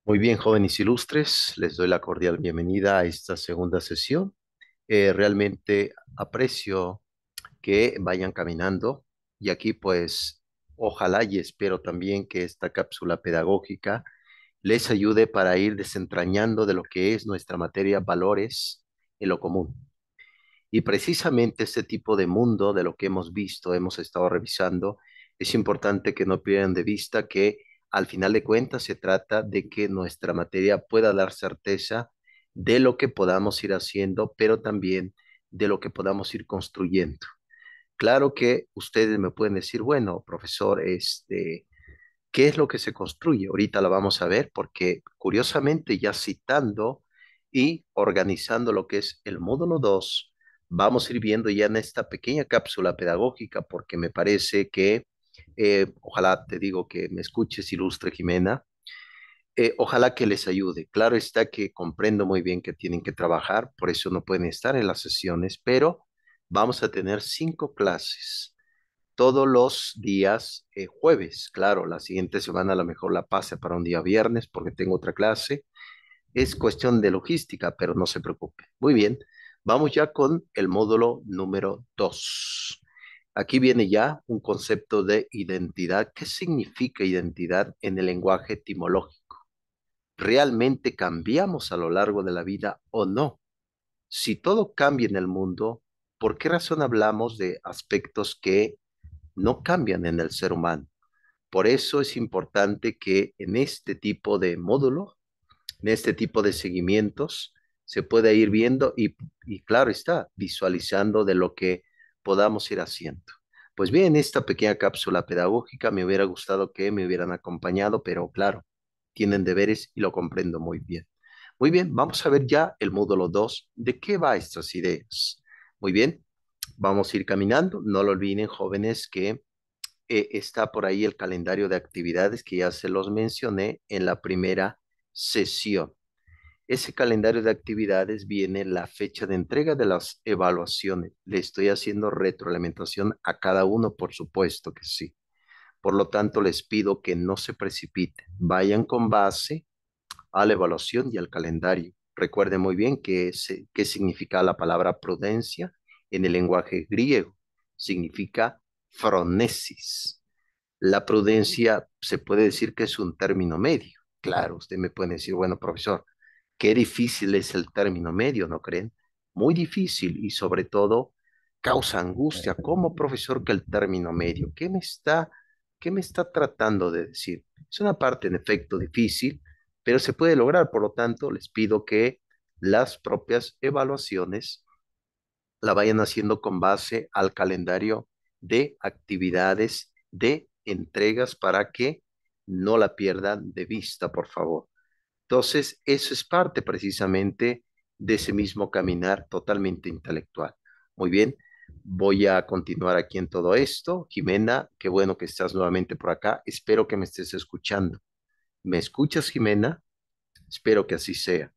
Muy bien, jóvenes ilustres, les doy la cordial bienvenida a esta segunda sesión. Realmente aprecio que vayan caminando y aquí pues ojalá y espero también que esta cápsula pedagógica les ayude para ir desentrañando de lo que es nuestra materia valores en lo común. Y precisamente este tipo de mundo, de lo que hemos visto, hemos estado revisando, es importante que no pierdan de vista que al final de cuentas se trata de que nuestra materia pueda dar certeza de lo que podamos ir haciendo, pero también de lo que podamos ir construyendo. Claro que ustedes me pueden decir, bueno, profesor, ¿qué es lo que se construye? Ahorita la vamos a ver porque curiosamente ya citando y organizando lo que es el módulo 2, vamos a ir viendo ya en esta pequeña cápsula pedagógica porque me parece que, ojalá te digo que me escuches, ilustre Jimena, ojalá que les ayude. Claro está que comprendo muy bien que tienen que trabajar, por eso no pueden estar en las sesiones, pero vamos a tener 5 clases todos los días jueves. Claro, la siguiente semana a lo mejor la pase para un día viernes porque tengo otra clase. Es cuestión de logística, pero no se preocupe. Muy bien, vamos ya con el módulo número 2. Aquí viene ya un concepto de identidad. ¿Qué significa identidad en el lenguaje etimológico? ¿Realmente cambiamos a lo largo de la vida o no? Si todo cambia en el mundo, ¿por qué razón hablamos de aspectos que no cambian en el ser humano? Por eso es importante que en este tipo de módulo, en este tipo de seguimientos, se pueda ir viendo y claro está, visualizando de lo que podamos ir haciendo. Pues bien, en esta pequeña cápsula pedagógica me hubiera gustado que me hubieran acompañado, pero claro, tienen deberes y lo comprendo muy bien. Muy bien, vamos a ver ya el módulo 2. ¿De qué va estas ideas? Muy bien, vamos a ir caminando. No lo olviden, jóvenes, que está por ahí el calendario de actividades que ya se los mencioné en la primera sesión. Ese calendario de actividades viene la fecha de entrega de las evaluaciones. Le estoy haciendo retroalimentación a cada uno, por supuesto que sí. Por lo tanto, les pido que no se precipiten. Vayan con base a la evaluación y al calendario. Recuerden muy bien qué significa la palabra prudencia en el lenguaje griego. Significa phronesis. La prudencia se puede decir que es un término medio. Claro, usted me puede decir, bueno, profesor, qué difícil es el término medio, ¿no creen? Muy difícil y sobre todo causa angustia. ¿Cómo, profesor, que el término medio? ¿Qué me está tratando de decir? Es una parte, en efecto, difícil, pero se puede lograr. Por lo tanto, les pido que las propias evaluaciones la vayan haciendo con base al calendario de actividades, de entregas para que no la pierdan de vista, por favor. Entonces, eso es parte precisamente de ese mismo caminar totalmente intelectual. Muy bien, voy a continuar aquí en todo esto. Jimena, qué bueno que estás nuevamente por acá. Espero que me estés escuchando. ¿Me escuchas, Jimena? Espero que así sea.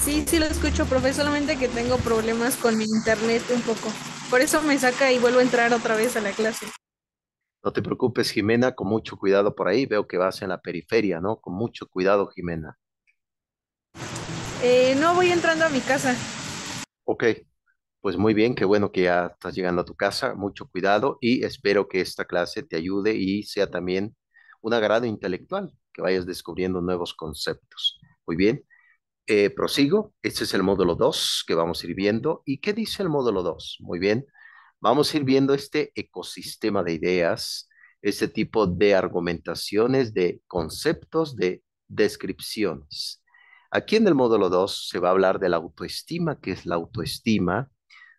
Sí, sí lo escucho, profe, solamente que tengo problemas con mi internet un poco. Por eso me saca y vuelvo a entrar otra vez a la clase. No te preocupes, Jimena, con mucho cuidado por ahí. Veo que vas en la periferia, ¿no? Con mucho cuidado, Jimena. No voy entrando a mi casa. Ok, pues muy bien, qué bueno que ya estás llegando a tu casa. Mucho cuidado y espero que esta clase te ayude y sea también un agrado intelectual, que vayas descubriendo nuevos conceptos. Muy bien, prosigo. Este es el módulo 2 que vamos a ir viendo. ¿Y qué dice el módulo 2? Muy bien, vamos a ir viendo este ecosistema de ideas, este tipo de argumentaciones, de conceptos, de descripciones. Aquí en el módulo 2 se va a hablar de la autoestima, ¿qué es la autoestima?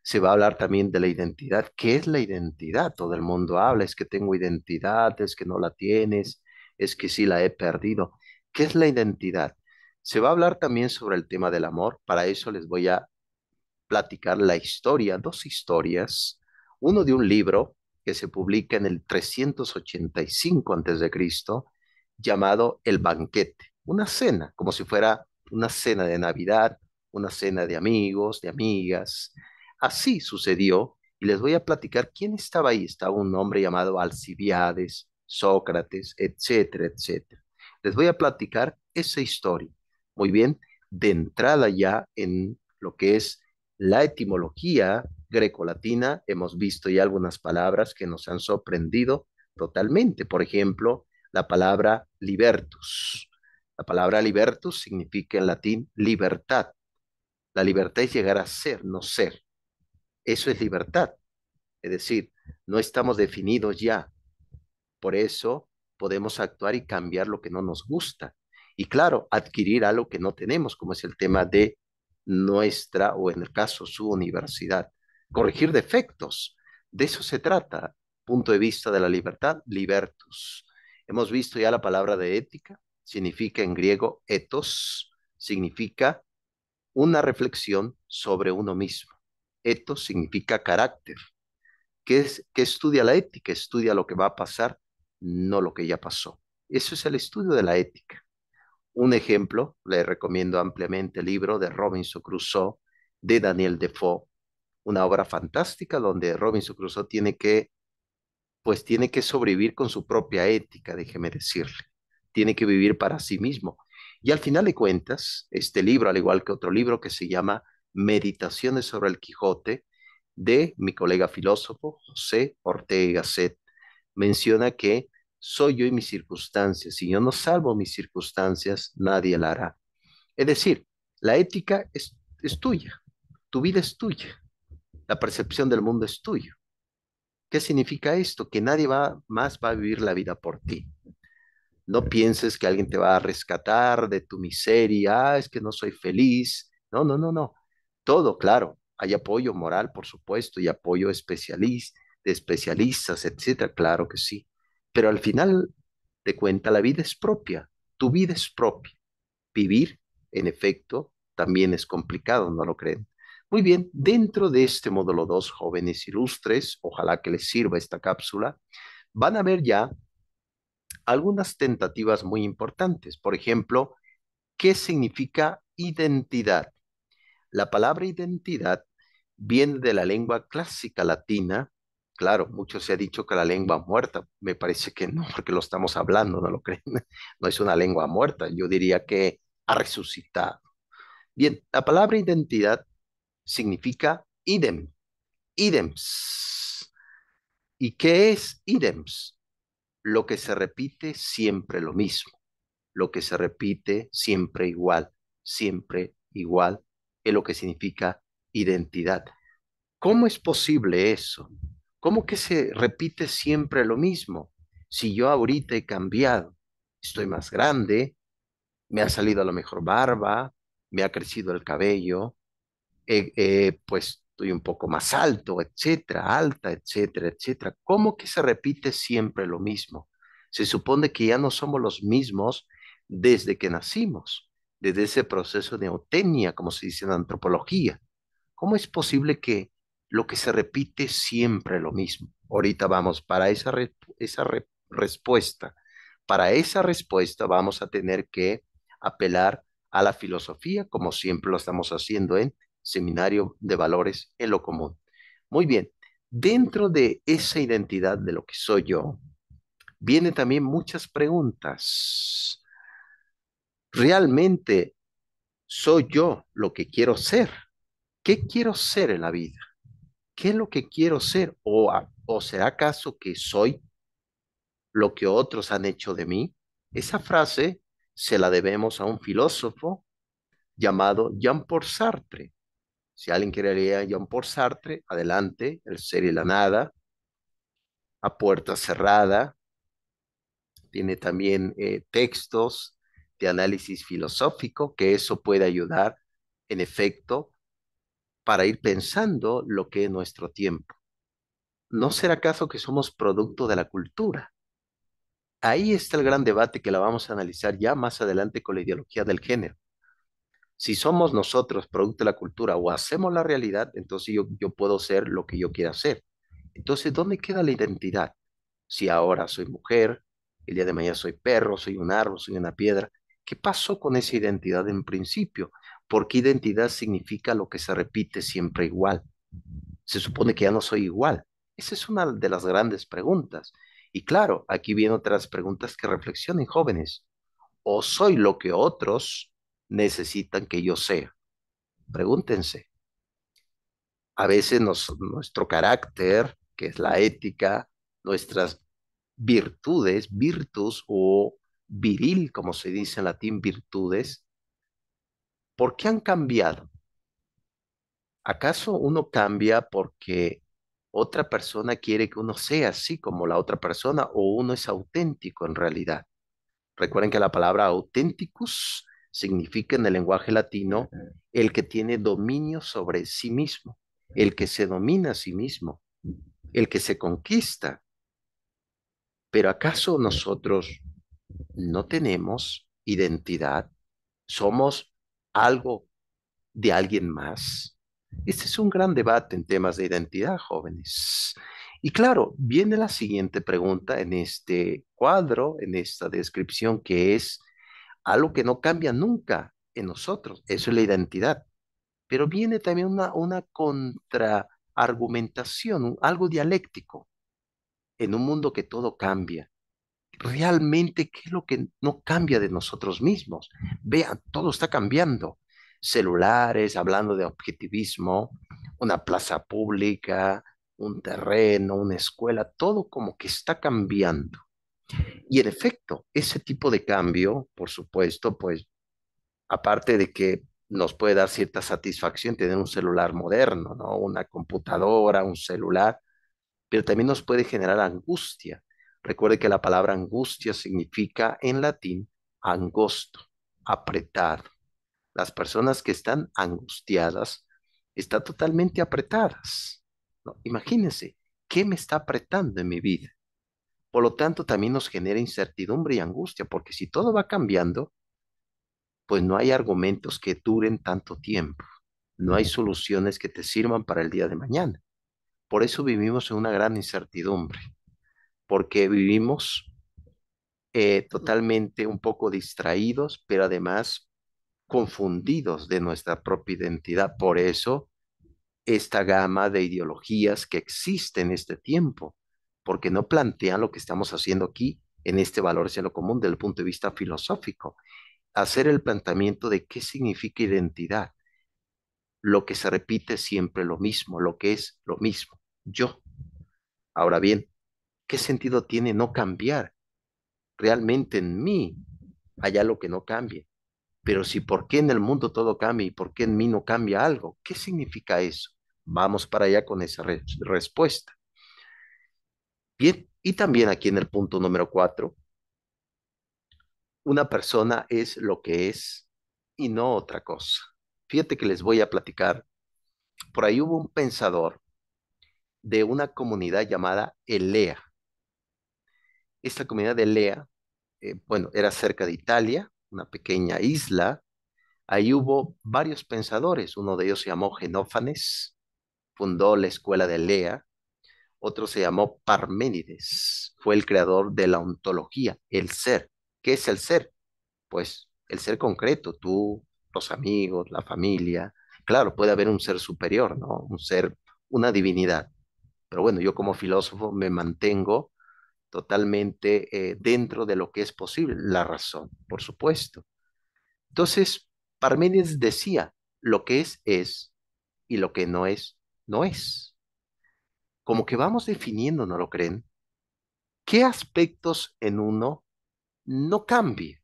Se va a hablar también de la identidad. ¿Qué es la identidad? Todo el mundo habla, es que tengo identidad, es que no la tienes, es que sí la he perdido. ¿Qué es la identidad? Se va a hablar también sobre el tema del amor. Para eso les voy a platicar la historia, dos historias. Uno de un libro que se publica en el 385 antes de Cristo, llamado El Banquete. Una cena, como si fuera una cena de Navidad, una cena de amigos, de amigas. Así sucedió y les voy a platicar quién estaba ahí. Estaba un hombre llamado Alcibiades, Sócrates, etcétera, etcétera. Les voy a platicar esa historia. Muy bien, de entrada ya en lo que es la etimología grecolatina, hemos visto ya algunas palabras que nos han sorprendido totalmente. Por ejemplo, la palabra libertus. La palabra libertus significa en latín libertad. La libertad es llegar a ser, no ser. Eso es libertad. Es decir, no estamos definidos ya. Por eso podemos actuar y cambiar lo que no nos gusta. Y claro, adquirir algo que no tenemos, como es el tema de nuestra, o en el caso su universidad. Corregir defectos. De eso se trata. Punto de vista de la libertad, libertus. Hemos visto ya la palabra de ética. Significa en griego ethos. Significa una reflexión sobre uno mismo. Ethos significa carácter. ¿Qué estudia la ética? Estudia lo que va a pasar, no lo que ya pasó. Eso es el estudio de la ética. Un ejemplo, le recomiendo ampliamente el libro de Robinson Crusoe de Daniel Defoe, una obra fantástica donde Robinson Crusoe tiene que sobrevivir con su propia ética, déjeme decirle. Tiene que vivir para sí mismo. Y al final de cuentas, este libro, al igual que otro libro que se llama Meditaciones sobre el Quijote, de mi colega filósofo José Ortega y Gasset, menciona que soy yo y mis circunstancias. Si yo no salvo mis circunstancias, nadie la hará. Es decir, la ética es tuya, tu vida es tuya, la percepción del mundo es tuya. ¿Qué significa esto? Que nadie más va a vivir la vida por ti. No pienses que alguien te va a rescatar de tu miseria, es que no soy feliz. No, no, no, no. Todo, claro. Hay apoyo moral, por supuesto, y apoyo de especialistas, etcétera, claro que sí. Pero al final de cuenta, la vida es propia. Tu vida es propia. Vivir, en efecto, también es complicado, ¿no lo creen? Muy bien, dentro de este módulo 2, jóvenes ilustres, ojalá que les sirva esta cápsula, van a ver ya algunas tentativas muy importantes. Por ejemplo, ¿qué significa identidad? La palabra identidad viene de la lengua clásica latina. Claro, mucho se ha dicho que la lengua muerta. Me parece que no, porque lo estamos hablando, ¿no lo creen? No es una lengua muerta. Yo diría que ha resucitado. Bien, la palabra identidad significa idem, idems. ¿Y qué es idems? Lo que se repite siempre lo mismo, lo que se repite siempre igual, es lo que significa identidad. ¿Cómo es posible eso? ¿Cómo que se repite siempre lo mismo? Si yo ahorita he cambiado, estoy más grande, me ha salido a lo mejor barba, me ha crecido el cabello, pues estoy un poco más alto, etcétera, alta, etcétera, etcétera. ¿Cómo que se repite siempre lo mismo? Se supone que ya no somos los mismos desde que nacimos, desde ese proceso de neotenia, como se dice en antropología. ¿Cómo es posible que lo que se repite siempre lo mismo? Ahorita vamos para respuesta. Para esa respuesta vamos a tener que apelar a la filosofía, como siempre lo estamos haciendo en Seminario de Valores en lo Común. Muy bien, dentro de esa identidad de lo que soy yo, vienen también muchas preguntas. ¿Realmente soy yo lo que quiero ser? ¿Qué quiero ser en la vida? ¿Qué es lo que quiero ser? ¿O será acaso que soy lo que otros han hecho de mí? Esa frase se la debemos a un filósofo llamado Jean-Paul Sartre. Si alguien quiere leer a Jean-Paul Sartre, adelante, El ser y la nada, A puerta cerrada. Tiene también textos de análisis filosófico, que eso puede ayudar, en efecto, para ir pensando lo que es nuestro tiempo. ¿No será acaso que somos producto de la cultura? Ahí está el gran debate que la vamos a analizar ya más adelante con la ideología del género. Si somos nosotros producto de la cultura o hacemos la realidad, entonces yo puedo ser lo que yo quiera ser. Entonces, ¿dónde queda la identidad? Si ahora soy mujer, el día de mañana soy perro, soy un árbol, soy una piedra. ¿Qué pasó con esa identidad en principio? Porque identidad significa lo que se repite siempre igual. Se supone que ya no soy igual. Esa es una de las grandes preguntas. Y claro, aquí vienen otras preguntas que reflexionen jóvenes. o soy lo que otros necesitan que yo sea? Pregúntense. A veces nuestro carácter, que es la ética, nuestras virtudes, virtus o viril, como se dice en latín, virtudes, ¿por qué han cambiado? ¿Acaso uno cambia porque otra persona quiere que uno sea así como la otra persona o uno es auténtico en realidad? Recuerden que la palabra authenticus significa en el lenguaje latino el que tiene dominio sobre sí mismo, el que se domina a sí mismo, el que se conquista. Pero ¿acaso nosotros no tenemos identidad? ¿Somos algo de alguien más? Este es un gran debate en temas de identidad, jóvenes. Y claro, viene la siguiente pregunta en este cuadro, en esta descripción, que es algo que no cambia nunca en nosotros. Eso es la identidad. Pero viene también una contraargumentación, algo dialéctico en un mundo que todo cambia. Realmente, ¿qué es lo que no cambia de nosotros mismos? Vean, todo está cambiando. Celulares, hablando de objetivismo, una plaza pública, un terreno, una escuela, todo como que está cambiando. Y en efecto, ese tipo de cambio, por supuesto, pues aparte de que nos puede dar cierta satisfacción tener un celular moderno, ¿no? Una computadora, un celular, pero también nos puede generar angustia. Recuerde que la palabra angustia significa en latín angosto, apretado. Las personas que están angustiadas están totalmente apretadas, ¿no? Imagínense, ¿qué me está apretando en mi vida? Por lo tanto, también nos genera incertidumbre y angustia, porque si todo va cambiando, pues no hay argumentos que duren tanto tiempo. No hay soluciones que te sirvan para el día de mañana. Por eso vivimos en una gran incertidumbre, porque vivimos totalmente un poco distraídos, pero además confundidos de nuestra propia identidad. Por eso esta gama de ideologías que existe en este tiempo, porque no plantean lo que estamos haciendo aquí en este valor hacia lo común desde el punto de vista filosófico, hacer el planteamiento de qué significa identidad, lo que se repite siempre lo mismo, lo que es lo mismo, yo. Ahora bien, ¿qué sentido tiene no cambiar? Realmente en mí hay algo que no cambie. Pero si por qué en el mundo todo cambia y por qué en mí no cambia algo, ¿qué significa eso? Vamos para allá con esa respuesta. Bien, y también aquí en el punto número 4, una persona es lo que es y no otra cosa. Fíjate que les voy a platicar. Por ahí hubo un pensador de una comunidad llamada Elea. Esta comunidad de Elea, bueno, era cerca de Italia, una pequeña isla. Ahí hubo varios pensadores. Uno de ellos se llamó Genófanes, fundó la escuela de Elea. Otro se llamó Parménides, fue el creador de la ontología, el ser. ¿Qué es el ser? Pues el ser concreto, tú, los amigos, la familia. Claro, puede haber un ser superior, ¿no? Un ser, una divinidad. Pero bueno, yo como filósofo me mantengo totalmente dentro de lo que es posible, la razón, por supuesto. Entonces, Parménides decía, lo que es, y lo que no es, no es. Como que vamos definiendo, ¿no lo creen? ¿Qué aspectos en uno no cambia?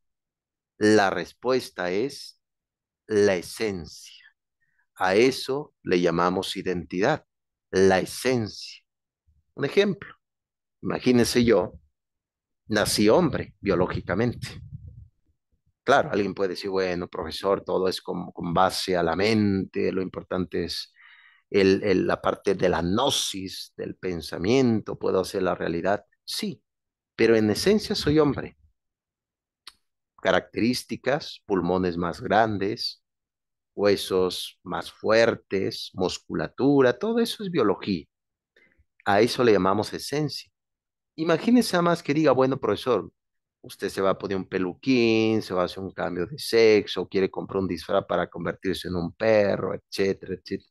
La respuesta es la esencia. A eso le llamamos identidad, la esencia. Un ejemplo, imagínense yo, nací hombre biológicamente. Claro, alguien puede decir, bueno, profesor, todo es con base a la mente, lo importante es la parte de la gnosis, del pensamiento, puedo hacer la realidad. Sí, pero en esencia soy hombre. Características, pulmones más grandes, huesos más fuertes, musculatura, todo eso es biología. A eso le llamamos esencia. Imagínese a más que diga, bueno, profesor, usted se va a poner un peluquín, se va a hacer un cambio de sexo, quiere comprar un disfraz para convertirse en un perro, etcétera, etcétera.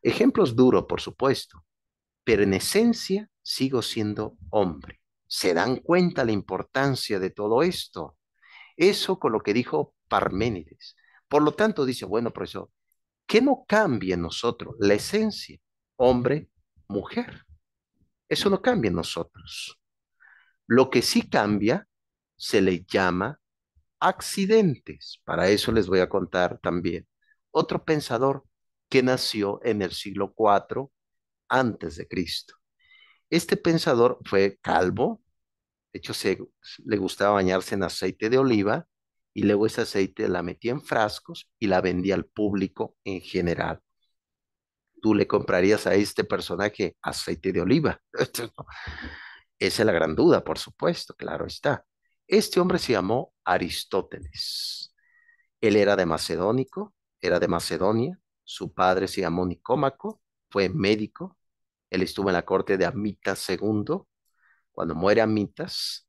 Ejemplos duros, por supuesto, pero en esencia sigo siendo hombre. ¿Se dan cuenta la importancia de todo esto? Eso con lo que dijo Parménides. Por lo tanto, dice, bueno, profesor, ¿qué no cambia en nosotros? La esencia, hombre, mujer. Eso no cambia en nosotros. Lo que sí cambia se le llama accidentes. Para eso les voy a contar también otro pensador que nació en el siglo IV antes de Cristo. Este pensador fue calvo, de hecho le gustaba bañarse en aceite de oliva y luego ese aceite la metía en frascos y la vendía al público en general. ¿Tú le comprarías a este personaje aceite de oliva? Esa es la gran duda, por supuesto, claro está. Este hombre se llamó Aristóteles. Él era de Macedónico, era de Macedonia. Su padre se llamó Nicómaco, fue médico. Él estuvo en la corte de Amitas II. Cuando muere Amitas,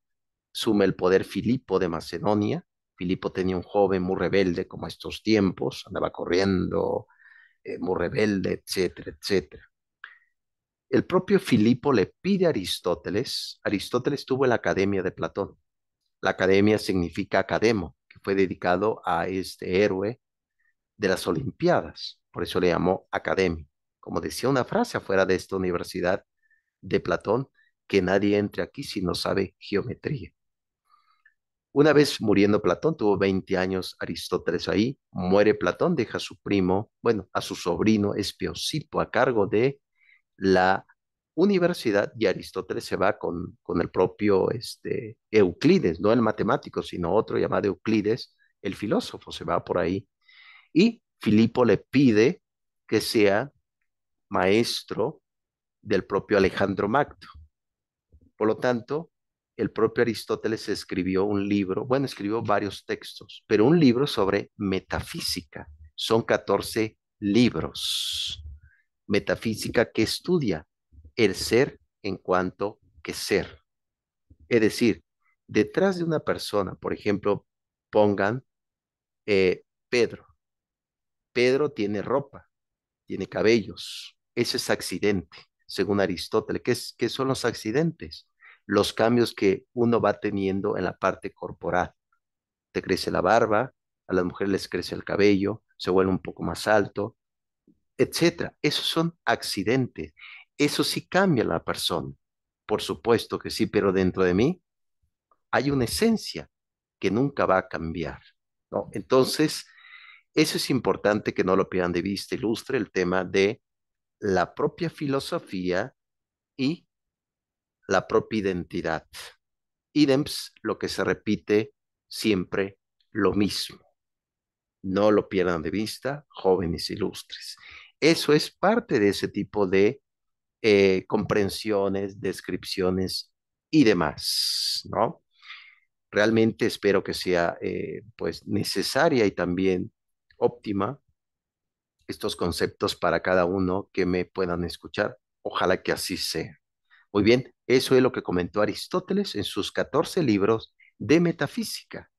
sume el poder Filipo de Macedonia. Filipo tenía un joven muy rebelde, como estos tiempos, andaba corriendo, muy rebelde, etcétera, etcétera. El propio Filipo le pide a Aristóteles. Aristóteles tuvo en la Academia de Platón. La academia significa academo, que fue dedicado a este héroe de las Olimpiadas. Por eso le llamó academia. Como decía una frase afuera de esta universidad de Platón, que nadie entre aquí si no sabe geometría. Una vez muriendo Platón, tuvo 20 años Aristóteles ahí, muere Platón, deja a su primo, bueno, a su sobrino Espiosipo a cargo de la universidad y Aristóteles se va con el propio Euclides, no el matemático, sino otro llamado Euclides, el filósofo, se va por ahí. Y Filipo le pide que sea maestro del propio Alejandro Magno. Por lo tanto, el propio Aristóteles escribió un libro, bueno, escribió varios textos, pero un libro sobre metafísica. Son 14 libros. Metafísica que estudia el ser en cuanto que ser. Es decir, detrás de una persona, por ejemplo, pongan Pedro. Pedro tiene ropa, tiene cabellos. Ese es accidente, según Aristóteles. ¿Qué son los accidentes? Los cambios que uno va teniendo en la parte corporal. Te crece la barba, a las mujeres les crece el cabello, se vuelve un poco más alto, etcétera. Esos son accidentes. Eso sí cambia a la persona. Por supuesto que sí, pero dentro de mí hay una esencia que nunca va a cambiar, ¿no? Entonces, eso es importante que no lo pierdan de vista. Ilustre el tema de la propia filosofía y la propia identidad. Idem, lo que se repite siempre lo mismo. No lo pierdan de vista, jóvenes ilustres. Eso es parte de ese tipo de comprensiones, descripciones y demás, ¿no? Realmente espero que sea pues necesaria y también óptima estos conceptos para cada uno que me puedan escuchar. Ojalá que así sea. Muy bien, eso es lo que comentó Aristóteles en sus 14 libros de metafísica,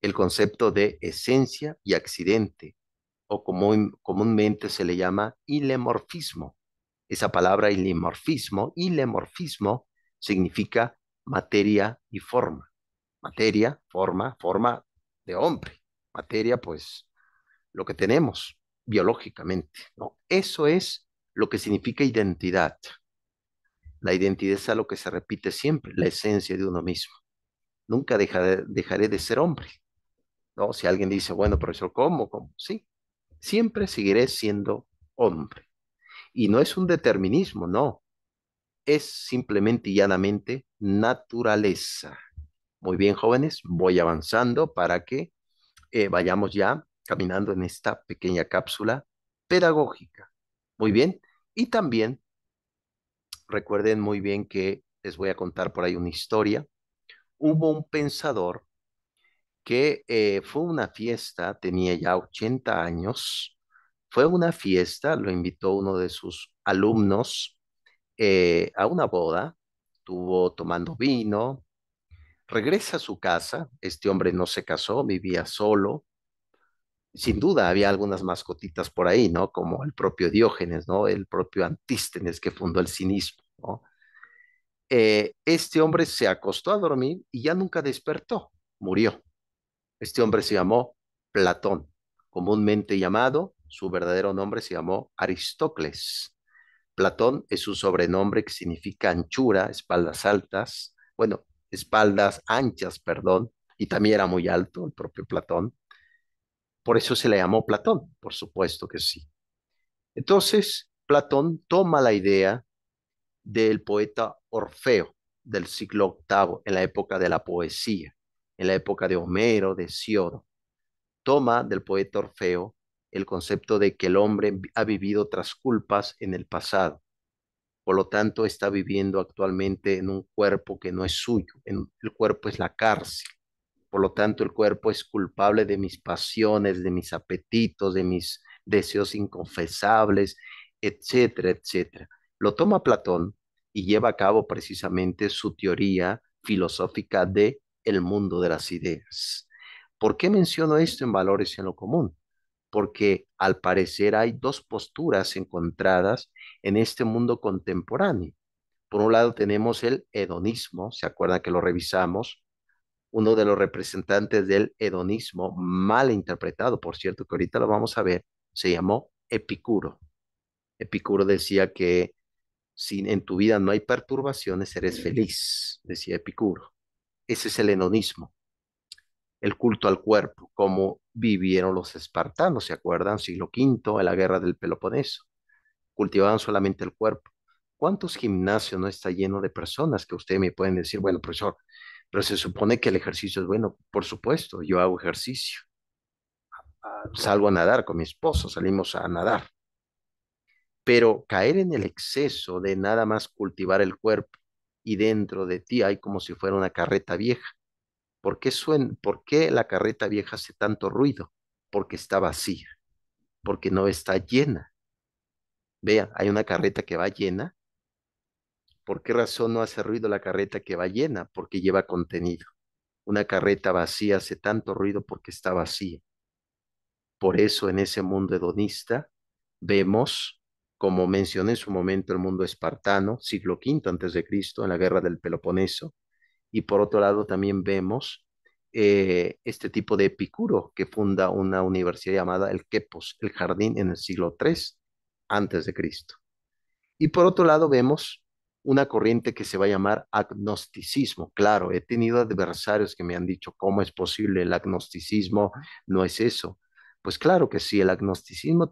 el concepto de esencia y accidente, o como comúnmente se le llama ilemorfismo. Esa palabra ilemorfismo significa materia y forma. Materia, forma, forma de hombre. Materia, pues, lo que tenemos biológicamente, ¿no? Eso es lo que significa identidad. La identidad es algo que se repite siempre, la esencia de uno mismo. Nunca dejaré de ser hombre, ¿no? Si alguien dice, bueno, profesor, ¿cómo? ¿Cómo? Sí, siempre seguiré siendo hombre. Y no es un determinismo, no. Es simplemente y llanamente naturaleza. Muy bien, jóvenes, voy avanzando para que vayamos ya caminando en esta pequeña cápsula pedagógica. Muy bien. Y también recuerden muy bien que les voy a contar por ahí una historia. Hubo un pensador que fue una fiesta, tenía ya 80 años, fue una fiesta, lo invitó uno de sus alumnos a una boda, estuvo tomando vino, regresa a su casa, este hombre no se casó, vivía solo, sin duda había algunas mascotitas por ahí, ¿no? Como el propio Diógenes, ¿no? El propio Antístenes que fundó el cinismo, ¿no? Este hombre se acostó a dormir y ya nunca despertó, murió. Este hombre se llamó Platón, comúnmente llamado, su verdadero nombre se llamó Aristócles. Platón es un sobrenombre que significa anchura, espaldas altas, bueno, espaldas anchas, perdón, y también era muy alto el propio Platón. Por eso se le llamó Platón, por supuesto que sí. Entonces, Platón toma la idea del poeta Orfeo del siglo octavo, en la época de la poesía, en la época de Homero, de Siodo. Toma del poeta Orfeo el concepto de que el hombre ha vivido otras culpas en el pasado. Por lo tanto, está viviendo actualmente en un cuerpo que no es suyo. El cuerpo es la cárcel. Por lo tanto, el cuerpo es culpable de mis pasiones, de mis apetitos, de mis deseos inconfesables, etcétera, etcétera. Lo toma Platón y lleva a cabo precisamente su teoría filosófica de el mundo de las ideas. ¿Por qué menciono esto en Valores en lo Común? Porque al parecer hay dos posturas encontradas en este mundo contemporáneo. Por un lado tenemos el hedonismo, ¿se acuerdan que lo revisamos? Uno de los representantes del hedonismo, mal interpretado, por cierto, que ahorita lo vamos a ver, se llamó Epicuro. Epicuro decía que si en tu vida no hay perturbaciones, eres feliz, decía Epicuro. Ese es el hedonismo, el culto al cuerpo, como vivieron los espartanos, ¿se acuerdan? Siglo V, en la guerra del Peloponeso. Cultivaban solamente el cuerpo. ¿Cuántos gimnasios no está lleno de personas que ustedes me pueden decir, bueno, profesor, pero se supone que el ejercicio es bueno? Por supuesto, yo hago ejercicio. Salgo a nadar con mi esposo, salimos a nadar. Pero caer en el exceso de nada más cultivar el cuerpo y dentro de ti hay como si fuera una carreta vieja. ¿Por qué la carreta vieja hace tanto ruido? Porque está vacía, porque no está llena. Vea, hay una carreta que va llena. ¿Por qué razón no hace ruido la carreta que va llena? Porque lleva contenido. Una carreta vacía hace tanto ruido porque está vacía. Por eso en ese mundo hedonista vemos, como mencioné en su momento, el mundo espartano, siglo V antes de Cristo, en la guerra del Peloponeso, y por otro lado también vemos este tipo de Epicuro que funda una universidad llamada el Quepos, el Jardín, en el siglo III antes de Cristo. Y por otro lado vemos una corriente que se va a llamar agnosticismo. Claro, he tenido adversarios que me han dicho, ¿cómo es posible? El agnosticismo no es eso. Pues claro que sí, el agnosticismo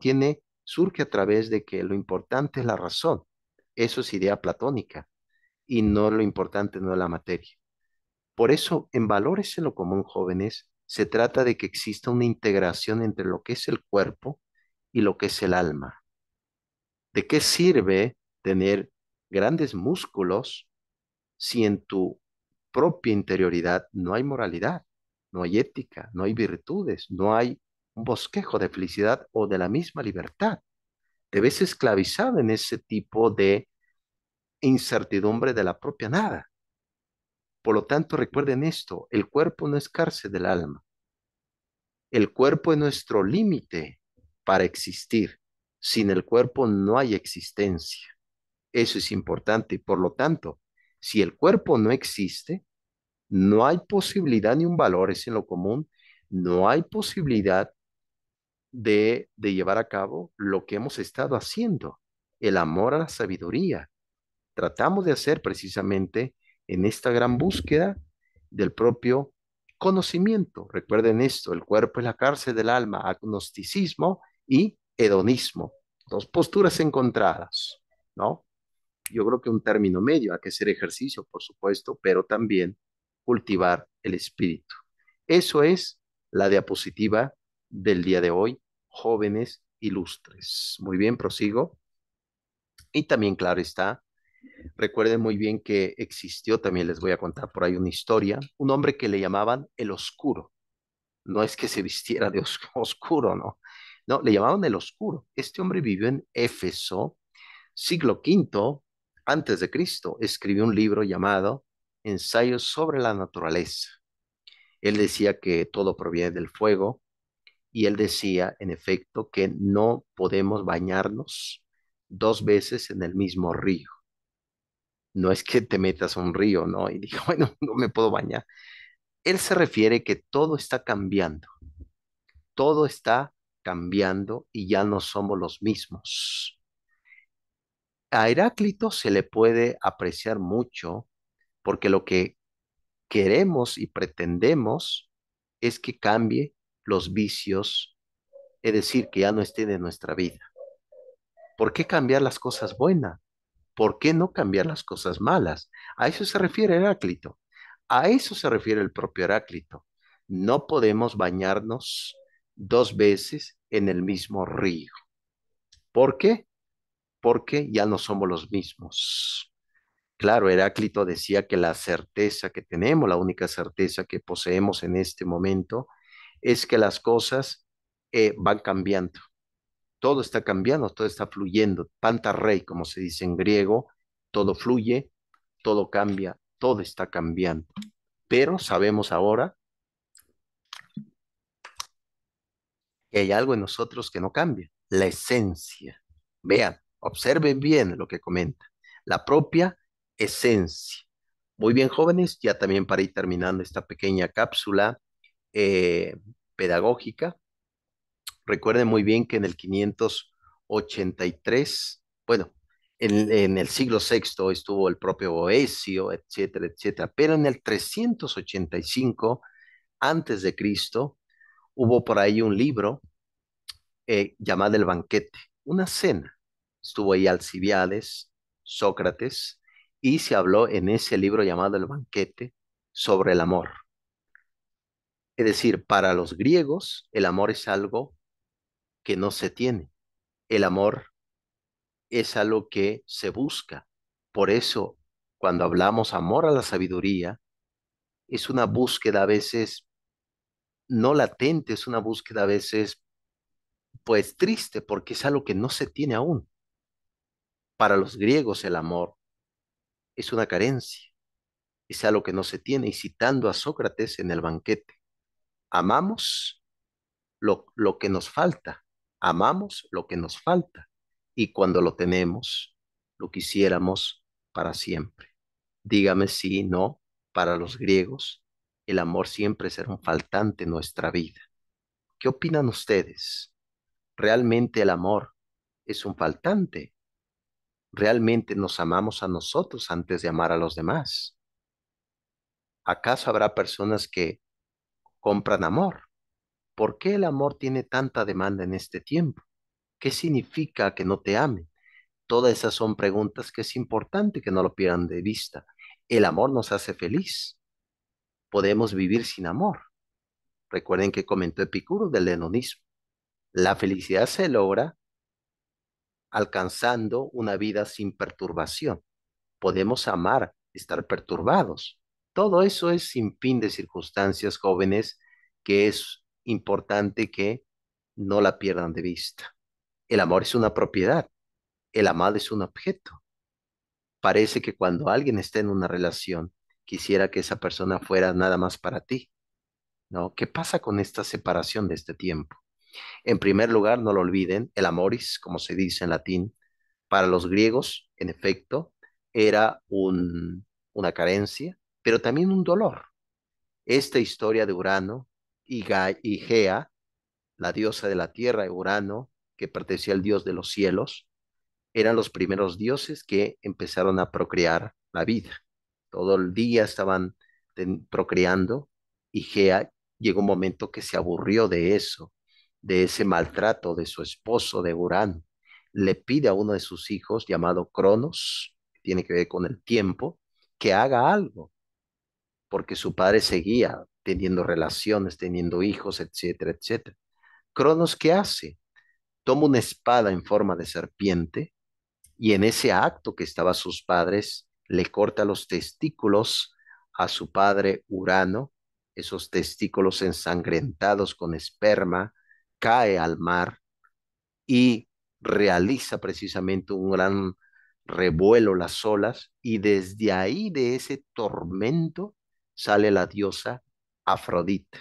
surge a través de que lo importante es la razón. Eso es idea platónica y no lo importante no es la materia. Por eso, en Valores en lo Común, jóvenes, se trata de que exista una integración entre lo que es el cuerpo y lo que es el alma. ¿De qué sirve tener grandes músculos si en tu propia interioridad no hay moralidad, no hay ética, no hay virtudes, no hay un bosquejo de felicidad o de la misma libertad? Te ves esclavizado en ese tipo de incertidumbre de la propia nada. Por lo tanto, recuerden esto, el cuerpo no es cárcel del alma. El cuerpo es nuestro límite para existir. Sin el cuerpo no hay existencia. Eso es importante y por lo tanto, si el cuerpo no existe, no hay posibilidad ni un valor, es en lo común, no hay posibilidad de llevar a cabo lo que hemos estado haciendo, el amor a la sabiduría. Tratamos de hacer precisamente en esta gran búsqueda del propio conocimiento. Recuerden esto, el cuerpo es la cárcel del alma, agnosticismo y hedonismo, dos posturas encontradas, ¿no? Yo creo que un término medio, hay que hacer ejercicio, por supuesto, pero también cultivar el espíritu. Eso es la diapositiva del día de hoy, jóvenes ilustres. Muy bien, prosigo. Y también, claro está, recuerden muy bien que existió, también les voy a contar por ahí una historia, un hombre que le llamaban el oscuro. No es que se vistiera de oscuro, no. No, le llamaban el oscuro. Este hombre vivió en Éfeso, siglo V antes de Cristo. Escribió un libro llamado Ensayos sobre la naturaleza. Él decía que todo proviene del fuego y él decía, en efecto, que no podemos bañarnos dos veces en el mismo río. No es que te metas a un río, ¿no? Y digo, bueno, no me puedo bañar. Él se refiere que todo está cambiando y ya no somos los mismos. A Heráclito se le puede apreciar mucho porque lo que queremos y pretendemos es que cambie los vicios, es decir, que ya no estén en nuestra vida. ¿Por qué cambiar las cosas buenas? ¿Por qué no cambiar las cosas malas? A eso se refiere Heráclito. A eso se refiere el propio Heráclito. No podemos bañarnos dos veces en el mismo río. ¿Por qué? Porque ya no somos los mismos. Claro, Heráclito decía que la certeza que tenemos, la única certeza que poseemos en este momento, es que las cosas van cambiando. Todo está cambiando, todo está fluyendo. Panta rey, como se dice en griego, todo fluye, todo cambia, todo está cambiando. Pero sabemos ahora que hay algo en nosotros que no cambia, la esencia. Vean, observen bien lo que comenta, la propia esencia. Muy bien, jóvenes, ya también para ir terminando esta pequeña cápsula pedagógica, recuerden muy bien que en el 583, bueno, en el siglo sexto estuvo el propio Boecio, etcétera, etcétera, pero en el 385 antes de Cristo hubo por ahí un libro llamado El Banquete, una cena. Estuvo ahí Alcibiades, Sócrates, y se habló en ese libro llamado El Banquete sobre el amor. Es decir, para los griegos, el amor es algo que no se tiene. El amor es algo que se busca. Por eso, cuando hablamos amor a la sabiduría, es una búsqueda a veces no latente, es una búsqueda a veces pues triste, porque es algo que no se tiene aún. Para los griegos el amor es una carencia, es algo que no se tiene. Y citando a Sócrates en el banquete, amamos lo que nos falta, amamos lo que nos falta. Y cuando lo tenemos, lo quisiéramos para siempre. Dígame si no, para los griegos, el amor siempre será un faltante en nuestra vida. ¿Qué opinan ustedes? ¿Realmente el amor es un faltante? ¿Realmente nos amamos a nosotros antes de amar a los demás? ¿Acaso habrá personas que compran amor? ¿Por qué el amor tiene tanta demanda en este tiempo? ¿Qué significa que no te amen? Todas esas son preguntas que es importante que no lo pierdan de vista. El amor nos hace feliz. Podemos vivir sin amor. Recuerden que comentó Epicuro del hedonismo. La felicidad se logra alcanzando una vida sin perturbación. Podemos amar, estar perturbados. Todo eso es sin fin de circunstancias, jóvenes, que es importante que no la pierdan de vista. El amor es una propiedad, el amado es un objeto. Parece que cuando alguien está en una relación, quisiera que esa persona fuera nada más para ti, ¿no? ¿Qué pasa con esta separación de este tiempo? En primer lugar, no lo olviden, el amoris, como se dice en latín, para los griegos, en efecto, era una carencia, pero también un dolor. Esta historia de Urano y Gea, la diosa de la tierra, Urano, que pertenecía al dios de los cielos, eran los primeros dioses que empezaron a procrear la vida. Todo el día estaban procreando y Gea llegó un momento que se aburrió de eso, de ese maltrato de su esposo, de Urano. Le pide a uno de sus hijos, llamado Cronos, que tiene que ver con el tiempo, que haga algo, porque su padre seguía teniendo relaciones, teniendo hijos, etcétera, etcétera. Cronos, ¿qué hace? Toma una espada en forma de serpiente y en ese acto que estaban sus padres, le corta los testículos a su padre Urano, esos testículos ensangrentados con esperma, cae al mar y realiza precisamente un gran revuelo las olas y desde ahí, de ese tormento, sale la diosa Afrodita.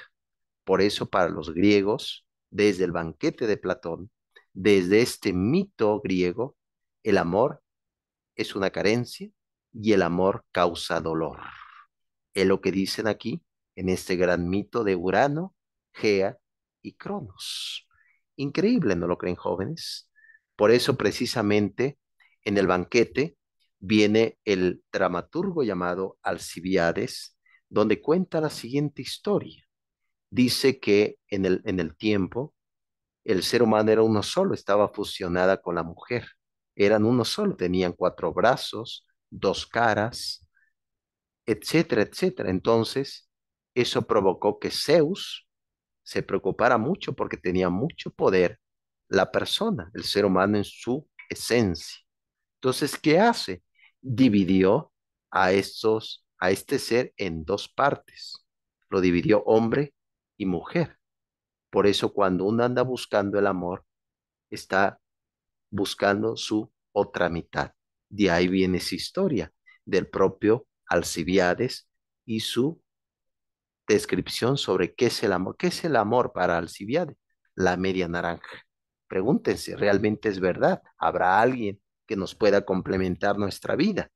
Por eso para los griegos, desde el banquete de Platón, desde este mito griego, el amor es una carencia y el amor causa dolor. Es lo que dicen aquí en este gran mito de Urano, Gea y Cronos. Increíble, ¿no lo creen, jóvenes? Por eso precisamente en el banquete viene el dramaturgo llamado Alcibiades, donde cuenta la siguiente historia. Dice que en el tiempo el ser humano era uno solo, estaba fusionada con la mujer. Eran uno solo, tenían 4 brazos, 2 caras, etcétera, etcétera. Entonces, eso provocó que Zeus se preocupara mucho porque tenía mucho poder la persona, el ser humano en su esencia. Entonces, ¿qué hace? Dividió a este ser en 2 partes. Lo dividió hombre y mujer. Por eso cuando uno anda buscando el amor, está buscando su otra mitad. De ahí viene esa historia del propio Alcibiades y su descripción sobre qué es el amor. ¿Qué es el amor para Alcibiades? La media naranja. Pregúntense, ¿realmente es verdad? ¿Habrá alguien que nos pueda complementar nuestra vida?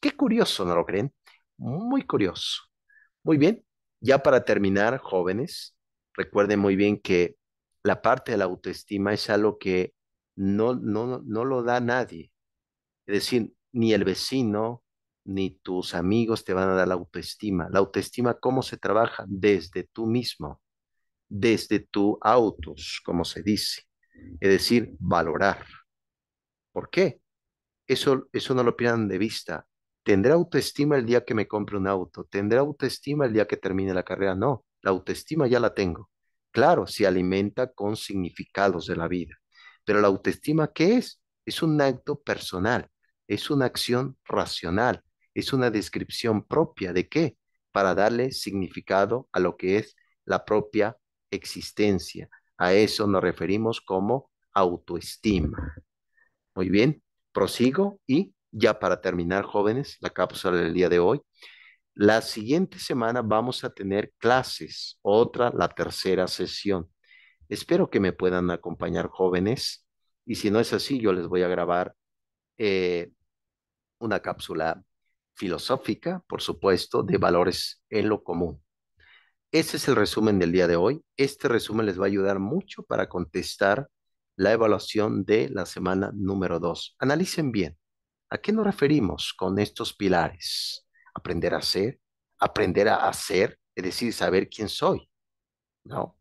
Qué curioso, ¿no lo creen? Muy curioso. Muy bien, ya para terminar, jóvenes, recuerden muy bien que la parte de la autoestima es algo que no lo da nadie. Es decir, ni el vecino, ni tus amigos te van a dar la autoestima. La autoestima, ¿cómo se trabaja? Desde tú mismo, desde tu autos, como se dice. Es decir, valorar. ¿Por qué? Eso no lo pierdan de vista. ¿Tendré autoestima el día que me compre un auto? ¿Tendré autoestima el día que termine la carrera? No, la autoestima ya la tengo. Claro, se alimenta con significados de la vida. Pero la autoestima, ¿qué es? Es un acto personal, es una acción racional, es una descripción propia de qué, para darle significado a lo que es la propia existencia. A eso nos referimos como autoestima. Muy bien, prosigo y ya para terminar, jóvenes, la cápsula del día de hoy. La siguiente semana vamos a tener clases, otra, la tercera sesión. Espero que me puedan acompañar, jóvenes, y si no es así, yo les voy a grabar eh, una cápsula filosófica, por supuesto, de valores en lo común. Ese es el resumen del día de hoy. Este resumen les va a ayudar mucho para contestar la evaluación de la semana número 2. Analicen bien. ¿A qué nos referimos con estos pilares? Aprender a ser, aprender a hacer, es decir, saber quién soy, ¿no?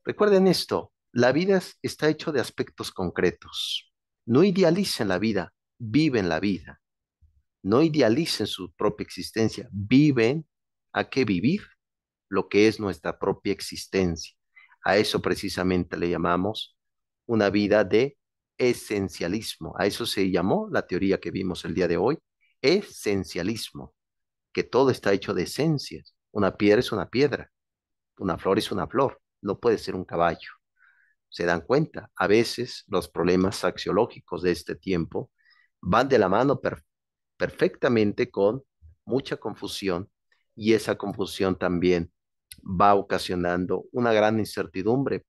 Recuerden esto, la vida está hecho de aspectos concretos. No idealicen la vida, viven la vida. No idealicen su propia existencia, viven a qué vivir lo que es nuestra propia existencia. A eso precisamente le llamamos una vida de esencialismo. A eso se llamó la teoría que vimos el día de hoy, esencialismo, que todo está hecho de esencias. Una piedra es una piedra, una flor es una flor, no puede ser un caballo. Se dan cuenta, a veces los problemas axiológicos de este tiempo van de la mano perfectamente con mucha confusión y esa confusión también va ocasionando una gran incertidumbre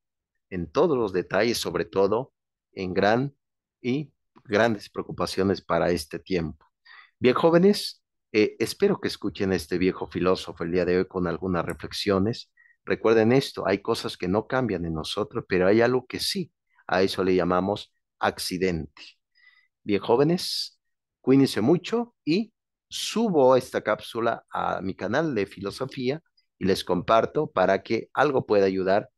en todos los detalles, sobre todo en gran y grandes preocupaciones para este tiempo. Bien, jóvenes, espero que escuchen a este viejo filósofo el día de hoy con algunas reflexiones. Recuerden esto, hay cosas que no cambian en nosotros, pero hay algo que sí. A eso le llamamos accidente. Bien, jóvenes, cuídense mucho y subo esta cápsula a mi canal de filosofía y les comparto para que algo pueda ayudar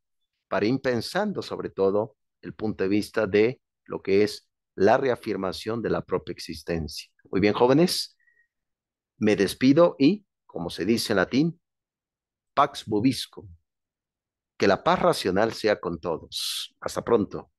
para ir pensando sobre todo el punto de vista de lo que es la reafirmación de la propia existencia. Muy bien, jóvenes, me despido y, como se dice en latín, pax vobiscum, que la paz racional sea con todos. Hasta pronto.